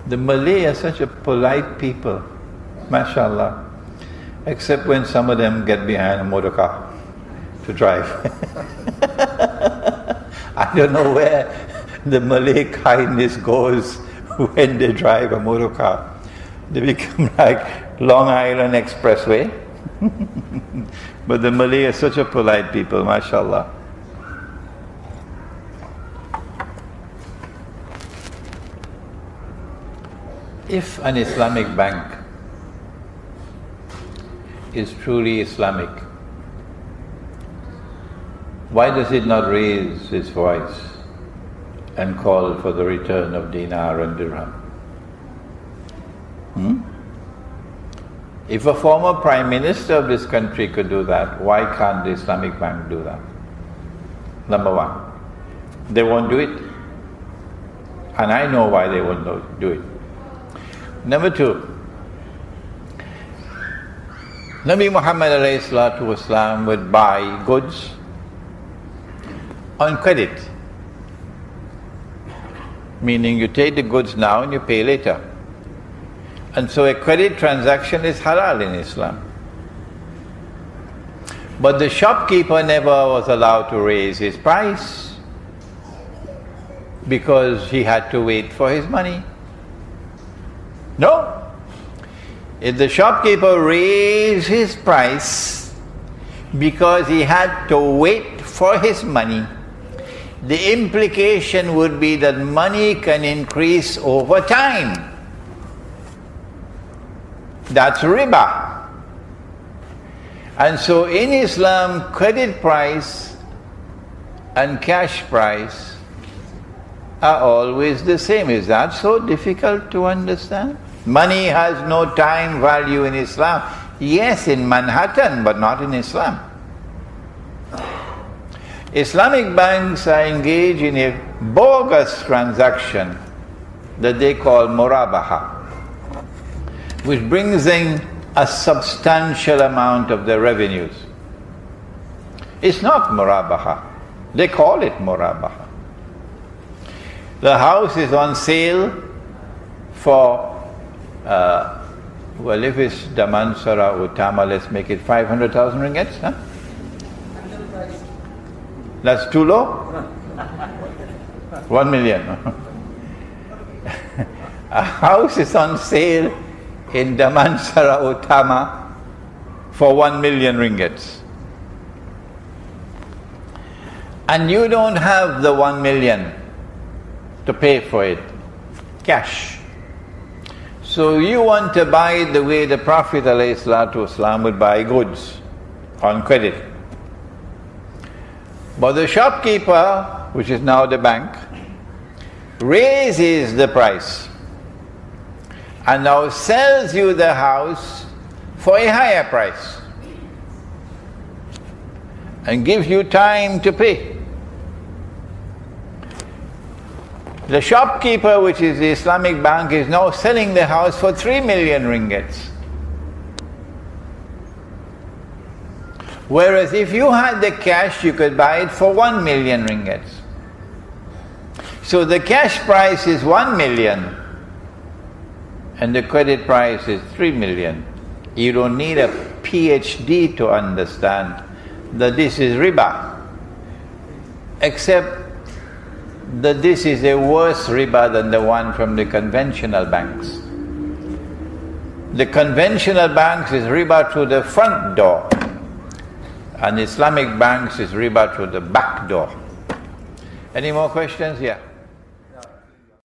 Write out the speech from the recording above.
The Malay are such a polite people, mashallah. Except when some of them get behind a motor car to drive. I don't know where the Malay kindness goes when they drive a motor car. They become like Long Island Expressway. But the Malay are such a polite people, mashallah. If an Islamic bank is truly Islamic, why does it not raise its voice and call for the return of dinar and dirham? If a former Prime Minister of this country could do that, why can't the Islamic Bank do that? Number one, they won't do it. And I know why they won't do it. Number two, Nabi Muhammad ﷺ would buy goods on credit. Meaning you take the goods now and you pay later. And so a credit transaction is halal in Islam. But the shopkeeper never was allowed to raise his price because he had to wait for his money. No. If the shopkeeper raised his price because he had to wait for his money, the implication would be that money can increase over time. That's riba. And so in Islam, credit price and cash price are always the same. Is that so difficult to understand? Money has no time value in Islam. Yes, in Manhattan, but not in Islam. Islamic banks are engaged in a bogus transaction that they call murabaha, which brings in a substantial amount of their revenues. It's not murabaha. They call it murabaha. The house is on sale for, well, if it's Damansara Utama, let's make it 500,000 ringgits, huh? That's too low? 1 million. A house is on sale in Damansara Utama for 1 million ringgits. And you don't have the 1 million to pay for it, cash. So you want to buy it the way the Prophet ﷺ would buy goods, on credit. But the shopkeeper, which is now the bank, raises the price and now sells you the house for a higher price and gives you time to pay. The shopkeeper, which is the Islamic bank, is now selling the house for 3 million ringgits. Whereas if you had the cash, you could buy it for 1 million ringgits. So the cash price is 1 million and the credit price is 3 million. You don't need a PhD to understand that this is riba, except that this is a worse riba than the one from the conventional banks. The conventional banks is riba through the front door, and Islamic banks is riba through the back door. Any more questions? Yeah.